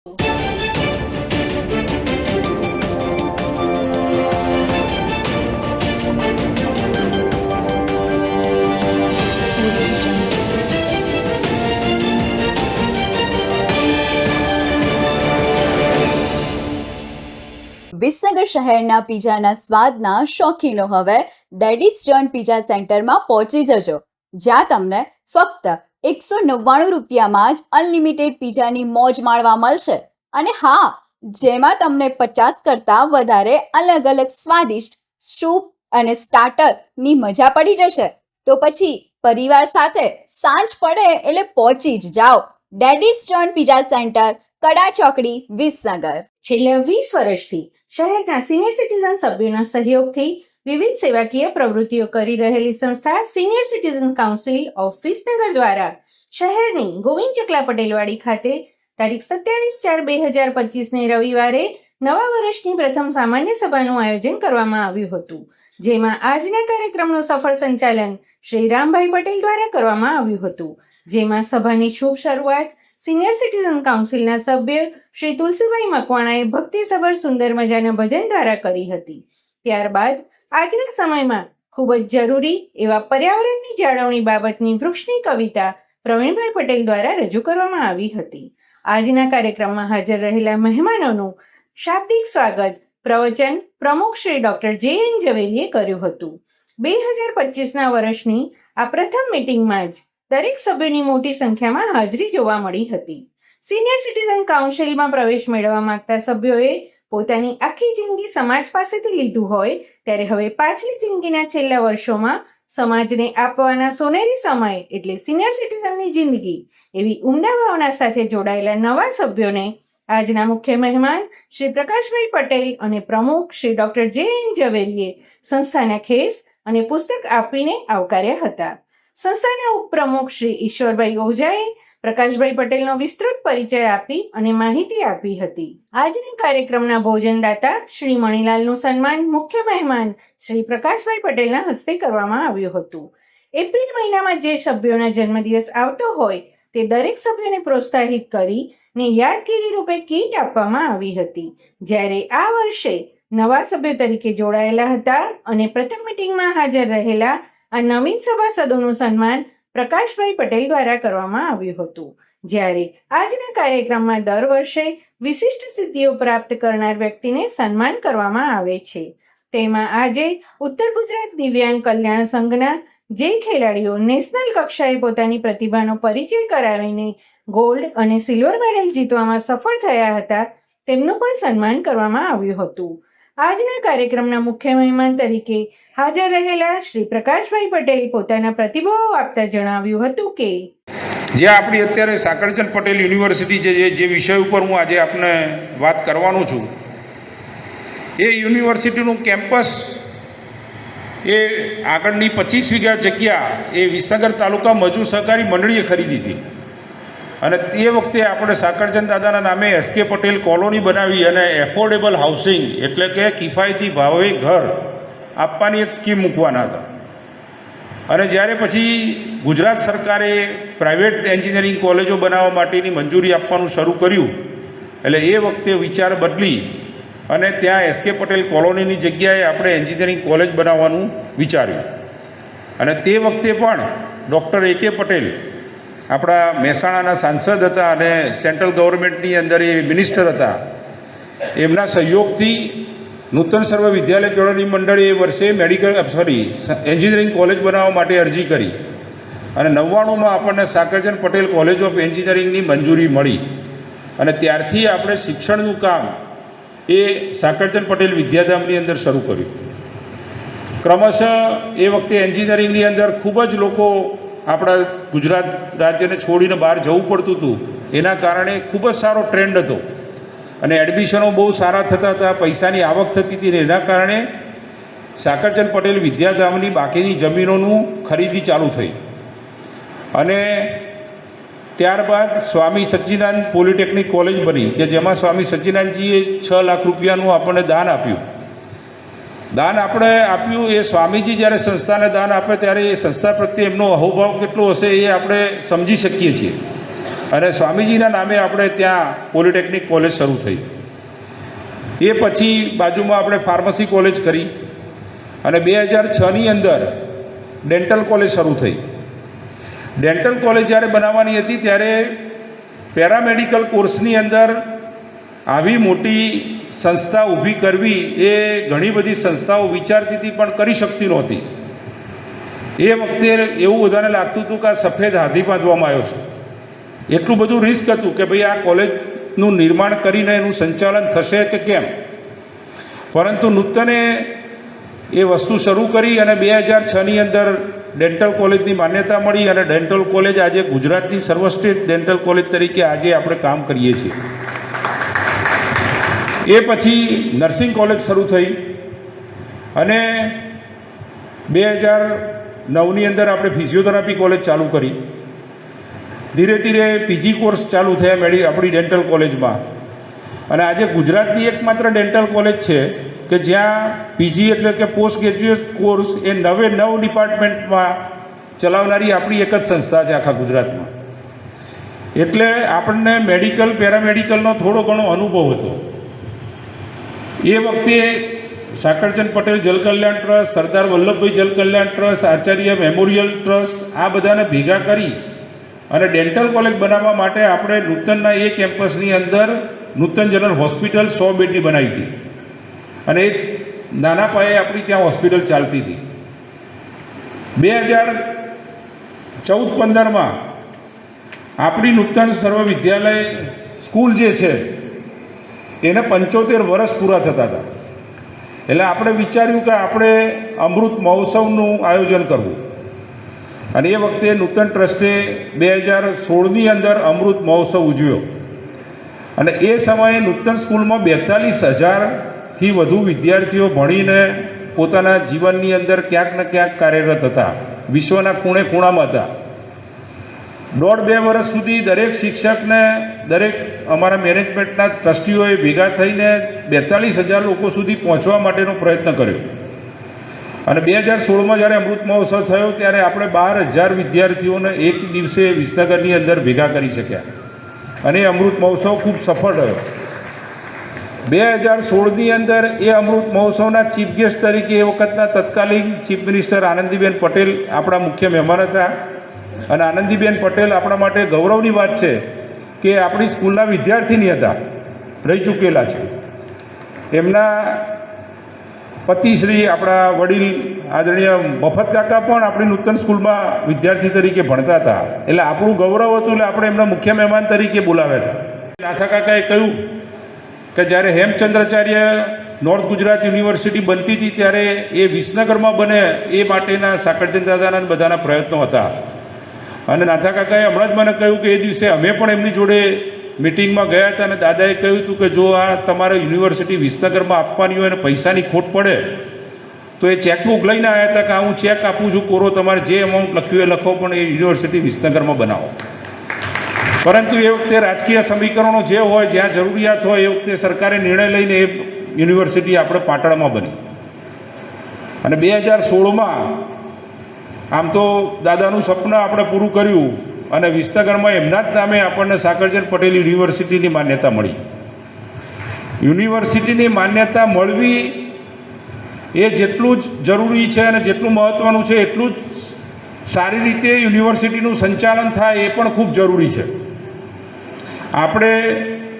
વિસનગર શહેરના પીઝાના સ્વાદના શોખીનો હવે daddy's John pizza સેન્ટરમાં પહોંચી જજો, જ્યાં તમને ફક્ત 199 રૂપિયામાં જ અનલિમિટેડ પીઝાની મોજ માણવા મળશે. અને હા, જેમાં તમને 50 કરતાં વધારે અલગ અલગ સ્વાદિષ્ટ સૂપ અને સ્ટાર્ટરની મજા પડી જશે. તો પછી પરિવાર સાથે સાંજ પડે એટલે પહોંચી જ જાઓ ડેડીઝ જોન પીઝા સેન્ટર, કડા ચોકડી, વિસનગર. છેલ્લા 20 વર્ષથી શહેરના સિનિયર સિટીઝન સભ્યોના સહયોગથી વિવિધ સેવાકીય પ્રવૃત્તિઓ કરી રહેલી સંસ્થા senior citizen council of Visnagar દ્વારા શહેરની ગોવિંદ ચકલા પટેલવાડી ખાતે તારીખ 27/4/2025ને રવિવારે નવા વર્ષની પ્રથમ સામાન્ય સભાનું આયોજન કરવામાં આવ્યું હતું, જેમાં આજના કાર્યક્રમનું સફળ સંચાલન શ્રી રામભાઈ પટેલ દ્વારા કરવામાં આવ્યું હતું. જેમાં સભાની શુભ શરૂઆત સિનિયર સિટીઝન કાઉન્સિલના સભ્ય શ્રી તુલસીભાઈ મકવાણાએ ભક્તિસભર સુંદર મજાના ભજન દ્વારા કરી હતી. ત્યારબાદ આજના સમયમાં ખૂબ જ જરૂરી એવા પર્યાવરણની જાળવણી બાબતની વૃક્ષની કવિતા પ્રવીણભાઈ પટેલ દ્વારા રજૂ કરવામાં આવી હતી. આજના કાર્યક્રમમાં હાજર રહેલા મહેમાનોનું શાબ્દિક સ્વાગત પ્રવચન પ્રમુખ શ્રી ડોક્ટર જે.એન. ઝવેરીએ કર્યું હતું. 2025ના વર્ષની આ પ્રથમ મીટિંગમાં જ દરેક સભ્યોની મોટી સંખ્યામાં હાજરી જોવા મળી હતી. સિનિયર સિટીઝન કાઉન્સિલમાં પ્રવેશ મેળવવા માંગતા સભ્યોએ પોતાની આખી જિંદગી સમાજ પાસેથી લીધું હોય ત્યારે હવે પાછલી જિંદગીના છેલ્લા વર્ષોમાં સમાજને આપવાના સોનેરી સમય એટલે સિનિયર સિટીઝનની જિંદગી એવી ઉમદા ભાવના સાથે જોડાયેલા નવા સભ્યોને આજના મુખ્ય મહેમાન શ્રી પ્રકાશભાઈ પટેલ અને પ્રમુખ શ્રી ડોક્ટર જે.એન. ઝવેરીએ સંસ્થાના ખેસ અને પુસ્તક આપીને આવકાર્યા હતા. સંસ્થાના ઉપપ્રમુખ શ્રી ઈશ્વરભાઈ ઓઝાએ પ્રકાશભાઈ પટેલનો વિસ્તૃત પરિચય આપી અને માહિતી આપી હતી. આજના કાર્યક્રમના ભોજનદાતા શ્રી મણીલાલનું સન્માન મુખ્ય મહેમાન શ્રી પ્રકાશભાઈ પટેલના હસ્તે કરવામાં આવ્યું હતું. એપ્રિલ મહિનામાં જે સભ્યોના જન્મદિવસ આવતો હોય તે દરેક સભ્યોને પ્રોત્સાહિત કરીને યાદગીરી રૂપે કીટ આપવામાં આવી હતી. જ્યારે આ વર્ષે નવા સભ્યો તરીકે જોડાયેલા હતા અને પ્રથમ મીટિંગમાં હાજર રહેલા આ નવીન સભાસદોનું સન્માન પ્રકાશભાઈ પટેલ દ્વારા કરવામાં આવ્યું હતું. જ્યારે આજના કાર્યક્રમમાં દર વર્ષે વિશિષ્ટ સિદ્ધિઓ પ્રાપ્ત કરનાર વ્યક્તિને સન્માન કરવામાં આવે છે. તેમાં આજે ઉત્તર ગુજરાત દિવ્યાંગ કલ્યાણ સંઘના જે ખેલાડીઓ નેશનલ કક્ષાએ પોતાની પ્રતિભાનો પરિચય કરાવીને ગોલ્ડ અને સિલ્વર મેડલ જીતવામાં સફળ થયા હતા, તેમનું પણ સન્માન કરવામાં આવ્યું હતું. આજના કાર્યક્રમના મુખ્ય મહેમાન તરીકે હાજર રહેલા શ્રી પ્રકાશભાઈ પટેલ પોતાના પ્રતિભાવો આપતા જણાવ્યું હતું કે જે આપણી અત્યારે સાકરચંદ પટેલ યુનિવર્સિટી જે વિષય ઉપર હું આજે આપને વાત કરવાનો છું, એ યુનિવર્સિટીનું કેમ્પસ એ આગળની 25 વીઘા જગ્યા એ વિસનગર તાલુકા મજૂર સહકારી મંડળીએ ખરીદી હતી. અને તે વખતે આપણે સાકરચંદ દાદાના નામે એસ.કે. પટેલ કોલોની બનાવી અને એફોર્ડેબલ હાઉસિંગ એટલે કે કિફાયતી ભાવે ઘર આપવાની એક સ્કીમ મૂકવાના હતા. અને જ્યારે પછી ગુજરાત સરકારે પ્રાઇવેટ એન્જિનિયરિંગ કોલેજો બનાવવા માટેની મંજૂરી આપવાનું શરૂ કર્યું, એટલે એ વખતે વિચાર બદલી અને ત્યાં એસ.કે. પટેલ કોલોનીની જગ્યાએ આપણે એન્જિનિયરિંગ કોલેજ બનાવવાનું વિચાર્યું. અને તે વખતે પણ ડૉક્ટર એ.કે. પટેલ આપણા મહેસાણાના સાંસદ હતા અને સેન્ટ્રલ ગવર્મેન્ટની અંદર એ મિનિસ્ટર હતા. એમના સહયોગથી નૂતન સર્વ વિદ્યાલય કેળવણી મંડળે એ વર્ષે એન્જિનિયરિંગ કોલેજ બનાવવા માટે અરજી કરી અને 99માં આપણને સાકરચંદ પટેલ કોલેજ ઓફ એન્જિનિયરિંગની મંજૂરી મળી. અને ત્યારથી આપણે શિક્ષણનું કામ એ સાકરચંદ પટેલ વિદ્યાધામની અંદર શરૂ કર્યું. ક્રમશઃ એ વખતે એન્જિનિયરિંગની અંદર ખૂબ જ લોકો આપણા ગુજરાત રાજ્યને છોડીને બહાર જવું પડતું હતું. એના કારણે ખૂબ જ સારો ટ્રેન્ડ હતો અને એડમિશનો બહુ સારા થતા હતા, પૈસાની આવક થતી હતી. એના કારણે સાકરચંદ પટેલ વિદ્યાધામની બાકીની જમીનોનું ખરીદી ચાલુ થઈ. અને ત્યારબાદ સ્વામી સચ્ચિદાનંદ પોલિટેકનિક કોલેજ બની કે જેમાં સ્વામી સચ્ચિદાનંદજીએ 6 લાખ રૂપિયાનું આપણને દાન આપ્યું. એ સ્વામીજી જ્યારે સંસ્થાને દાન આપે ત્યારે એ સંસ્થા પ્રત્યે એમનો અહોભાવ કેટલો હશે એ આપણે સમજી શકીએ છીએ. અને સ્વામીજીના નામે આપણે ત્યાં પોલિટેકનિક કોલેજ શરૂ થઈ. એ પછી બાજુમાં આપણે ફાર્મસી કોલેજ કરી અને 2006ની અંદર ડેન્ટલ કોલેજ શરૂ થઈ. ડેન્ટલ કોલેજ જ્યારે બનાવવાની હતી ત્યારે પેરામેડિકલ કોર્સની અંદર આવી મોટી સંસ્થા ઊભી કરવી એ ઘણી બધી સંસ્થાઓ વિચારતી હતી પણ કરી શકતી નહોતી. એ વખતે એવું બધાને લાગતું હતું કે આ સફેદ હાથી બાંધવામાં આવ્યો છે. એટલું બધું રિસ્ક હતું કે ભાઈ આ કોલેજનું નિર્માણ કરીને એનું સંચાલન થશે કે કેમ. પરંતુ નૂતને એ વસ્તુ શરૂ કરી અને 2006ની અંદર ડેન્ટલ કોલેજની માન્યતા મળી અને ડેન્ટલ કોલેજ આજે ગુજરાતની સર્વશ્રેષ્ઠ ડેન્ટલ કોલેજ તરીકે આજે આપણે કામ કરીએ છીએ. એ પછી નર્સિંગ કોલેજ શરૂ થઈ અને 2009ની અંદર આપણે ફિઝિયોથેરાપી કોલેજ ચાલુ કરી. ધીરે ધીરે પીજી કોર્સ ચાલુ થયા આપણી ડેન્ટલ કોલેજમાં અને આજે ગુજરાતની એકમાત્ર ડેન્ટલ કોલેજ છે કે જ્યાં પીજી એટલે કે પોસ્ટ ગ્રેજ્યુએટ કોર્સ એ 9 ડિપાર્ટમેન્ટમાં ચલાવનારી આપણી એક જ સંસ્થા છે આખા ગુજરાતમાં. એટલે આપણને મેડિકલ પેરામેડિકલનો થોડો ઘણો અનુભવ હતો. એ વખતે Sakarchand Patel જલકલ્યાણ trust, Sardar Vallabhbhai જલકલ્યાણ trust, Acharya memorial trust આ બધાને ભેગા કરી અને ડેન્ટલ કોલેજ બનાવવા માટે આપણે નૂતનના એ કેમ્પસની અંદર નૂતન જનરલ હોસ્પિટલ 100 બેડની બનાવી હતી અને એ નાના પાયે આપણી ત્યાં હોસ્પિટલ ચાલતી હતી. 2014-15માં આપણી નૂતન સર્વ વિદ્યાલય સ્કૂલ જે છે એને 75 વર્ષ પૂરા થતા હતા. એટલે આપણે વિચાર્યું કે આપણે અમૃત મહોત્સવનું આયોજન કરવું અને એ વખતે નૂતન ટ્રસ્ટે 2016ની અંદર અમૃત મહોત્સવ ઉજવ્યો અને એ સમયે નૂતન સ્કૂલમાં 42,000થી વધુ વિદ્યાર્થીઓ ભણીને પોતાના જીવનની અંદર ક્યાંક ને ક્યાંક કાર્યરત હતા, વિશ્વના ખૂણે ખૂણામાં હતા. 1.5-2 વર્ષ સુધી દરેક શિક્ષકને દરેક અમારા મેનેજમેન્ટના ટ્રસ્ટીઓએ ભેગા થઈને 42,000 લોકો સુધી પહોંચવા માટેનો પ્રયત્ન કર્યો અને 2016માં જ્યારે અમૃત મહોત્સવ થયો ત્યારે આપણે 12,000 વિદ્યાર્થીઓને એક દિવસે વિસનગરની અંદર ભેગા કરી શક્યા અને એ અમૃત મહોત્સવ ખૂબ સફળ રહ્યો. 2016ની અંદર એ અમૃત મહોત્સવના ચીફ ગેસ્ટ તરીકે એ વખતના તત્કાલીન ચીફ મિનિસ્ટર આનંદીબેન પટેલ આપણા મુખ્ય મહેમાન હતા અને આનંદીબેન પટેલ આપણા માટે ગૌરવની વાત છે કે આપણી સ્કૂલના વિદ્યાર્થીની હતા, રહી ચૂકેલા છે. એમના પતિશ્રી આપણા વડીલ આદરણીય મફત કાકા પણ આપણી નૂતન સ્કૂલમાં વિદ્યાર્થી તરીકે ભણતા હતા. એટલે આપણું ગૌરવ હતું એટલે આપણે એમના મુખ્ય મહેમાન તરીકે બોલાવ્યા હતા. નાથા કાકાએ કહ્યું કે જ્યારે હેમચંદ્રાચાર્ય નોર્થ ગુજરાત યુનિવર્સિટી બનતી હતી ત્યારે એ વિસનગરમાં બને એ માટેના સાકરચંદ દાદાના બધાના પ્રયત્નો હતા અને નાથા કાકાએ હમણાં જ મને કહ્યું કે એ દિવસે અમે પણ એમની જોડે મિટિંગમાં ગયા હતા અને દાદાએ કહ્યું હતું કે જો આ તમારે યુનિવર્સિટી વિસનગરમાં આપવાની હોય અને પૈસાની ખોટ પડે તો એ ચેકબુક લઈને આવ્યા હતા કે હું ચેક આપું છું કોરો, તમારે જે અમાઉન્ટ લખ્યું એ લખો પણ એ યુનિવર્સિટી વિસનગરમાં બનાવો. પરંતુ એ વખતે રાજકીય સમીકરણો જે હોય, જ્યાં જરૂરિયાત હોય એ વખતે સરકારે નિર્ણય લઈને એ યુનિવર્સિટી આપણે પાટણમાં બની અને 2016માં આમ તો દાદાનું સપનું આપણે પૂરું કર્યું અને વિસનગરમાં એમના જ નામે આપણને સાકરચંદ પટેલ યુનિવર્સિટીની માન્યતા મળી. યુનિવર્સિટીની માન્યતા મળવી એ જેટલું જ જરૂરી છે અને જેટલું મહત્ત્વનું છે એટલું જ સારી રીતે યુનિવર્સિટીનું સંચાલન થાય એ પણ ખૂબ જરૂરી છે. આપણે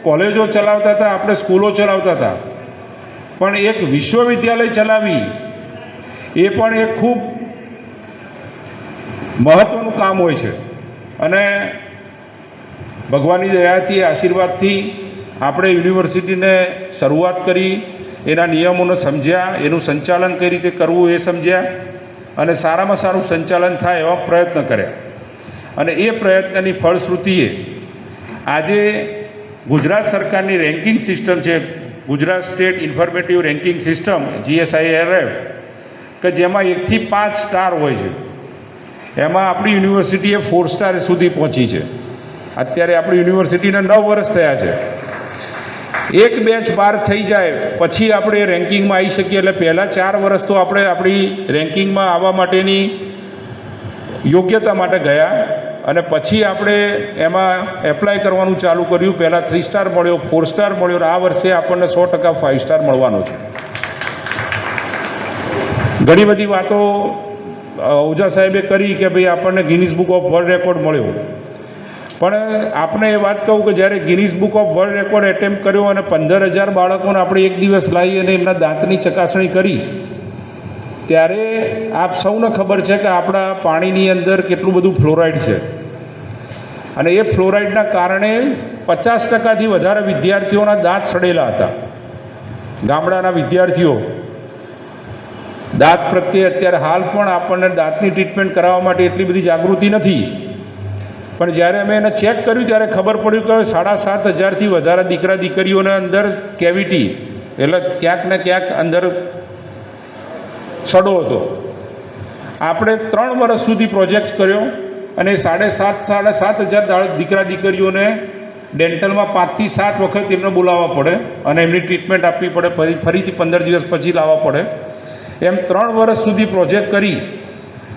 કોલેજો ચલાવતા હતા, આપણે સ્કૂલો ચલાવતા હતા, પણ એક વિશ્વવિદ્યાલય ચલાવવી એ પણ એક ખૂબ મહત્ત્વનું કામ હોય છે અને ભગવાનની દયાથી આશીર્વાદથી આપણે યુનિવર્સિટીને શરૂઆત કરી, એના નિયમોને સમજ્યા, એનું સંચાલન કઈ રીતે કરવું એ સમજ્યા અને સારામાં સારું સંચાલન થાય એવા પ્રયત્ન કર્યા અને એ પ્રયત્નની ફળશ્રુતિએ આજે ગુજરાત સરકારની રેન્કિંગ સિસ્ટમ છે, Gujarat state informative ranking system GSIRF, કે જેમાં 1 થી 5 સ્ટાર હોય છે, એમાં આપણી યુનિવર્સિટીએ 4 સ્ટાર સુધી પહોંચી છે. અત્યારે આપણી યુનિવર્સિટીને 9 વર્ષ થયા છે. એક બેચ બહાર થઈ જાય પછી આપણે રેન્કિંગમાં આવી શકીએ. એટલે પહેલાં 4 વર્ષ તો આપણે આપણી રેન્કિંગમાં આવવા માટેની યોગ્યતા માટે ગયા અને પછી આપણે એમાં એપ્લાય કરવાનું ચાલુ કર્યું. પહેલાં 3 સ્ટાર મળ્યો, 4 સ્ટાર મળ્યો, અને આ વર્ષે આપણને 100% 5 સ્ટાર મળવાનો છે. ઘણી બધી વાતો ઓઝા સાહેબે કરી કે ભાઈ આપણને Guinness book of world record મળ્યો, પણ આપણે એ વાત કહું કે જ્યારે Guinness book of world record attempt કર્યો અને 15,000 બાળકોને આપણે એક દિવસ લાવી અને એમના દાંતની ચકાસણી કરી, ત્યારે આપ સૌને ખબર છે કે આપણા પાણીની અંદર કેટલું બધું ફ્લોરાઇડ છે, અને એ ફ્લોરાઇડના કારણે 50%થી વધારે વિદ્યાર્થીઓના દાંત સડેલા હતા. ગામડાના વિદ્યાર્થીઓ દાંત પ્રત્યે અત્યારે હાલ પણ આપણને દાંતની ટ્રીટમેન્ટ કરાવવા માટે એટલી બધી જાગૃતિ નથી, પણ જ્યારે અમે એને ચેક કર્યું ત્યારે ખબર પડ્યું કે 7,500થી વધારે દીકરા દીકરીઓને અંદર કેવિટી, એટલે ક્યાંક ને ક્યાંક અંદર સડો હતો. આપણે 3 વર્ષ સુધી પ્રોજેક્ટ કર્યો અને 7,500 દીકરા દીકરીઓને ડેન્ટલમાં 5 થી 7 વખત એમને બોલાવવા પડે અને એમની ટ્રીટમેન્ટ આપવી પડે, ફરીથી 15 દિવસ પછી લાવવા પડે. એમ 3 વર્ષ સુધી પ્રોજેક્ટ કરી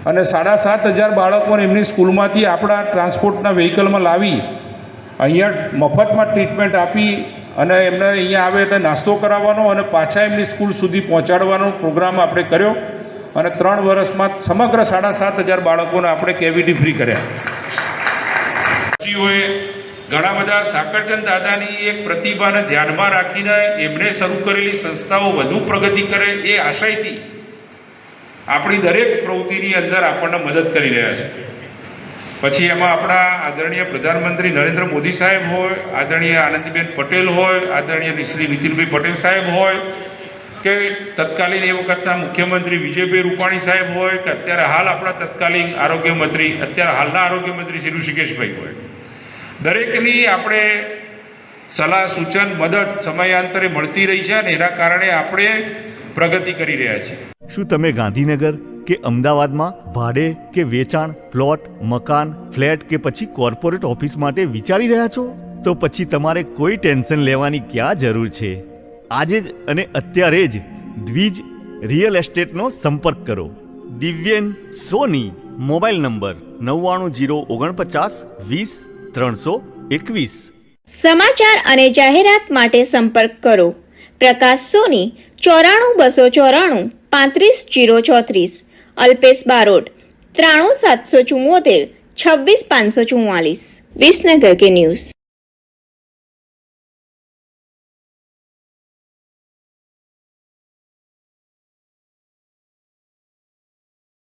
અને 7,500 બાળકોને એમની સ્કૂલમાંથી આપણા ટ્રાન્સપોર્ટના વ્હીકલમાં લાવી અહીંયા મફતમાં ટ્રીટમેન્ટ આપી અને એમને અહીંયા આવે એટલે નાસ્તો કરાવવાનો અને પાછા એમની સ્કૂલ સુધી પહોંચાડવાનો પ્રોગ્રામ આપણે કર્યો, અને 3 વર્ષમાં સમગ્ર 7,500 બાળકોને આપણે કેવિટી ફ્રી કર્યા. ઘણા બધા સાકરચંદ દાદાની એક પ્રતિભાને ધ્યાનમાં રાખીને એમણે શરૂ કરેલી સંસ્થાઓ વધુ પ્રગતિ કરે એ આશયથી આપણી દરેક પ્રવૃત્તિની અંદર આપણને મદદ કરી રહ્યા છે. પછી એમાં આપણા આદરણીય પ્રધાનમંત્રી નરેન્દ્ર મોદી સાહેબ હોય, આદરણીય આનંદીબેન પટેલ હોય, આદરણીય શ્રી નીતિનભાઈ પટેલ સાહેબ હોય, કે તત્કાલીન એ વખતના મુખ્યમંત્રી વિજયભાઈ રૂપાણી સાહેબ હોય, કે અત્યારે હાલ આપણા તત્કાલીન હાલના આરોગ્ય મંત્રી શ્રી ઋષિકેશભાઈ હોય, દરેકની આપણે સલાહ સૂચન મદદ સમયાંતરે મળતી રહી છે અને એના કારણે આપણે પ્રગતિ કરી રહ્યા છીએ. શું તમે ગાંધીનગર કે અમદાવાદમાં ભાડે કે વેચાણ, પ્લોટ, મકાન, ફ્લેટ કે પછી કોર્પોરેટ ઓફિસ માટે વિચારી રહ્યા છો? તો પછી તમારે કોઈ ટેન્શન લેવાની ક્યાં જરૂર છે. આજે જ અને અત્યારે જ દ્વિજ રિયલ એસ્ટેટનો સંપર્ક કરો. દિવ્યેન સોની, મોબાઈલ નંબર 99094920 સમાચાર અને જાહેરાત માટે સંપર્ક કરો પ્રકાશ સોની 94 294 35 અલ્પેશ બારોટ 93 774 26 544 વિસનગર કે ન્યૂઝ.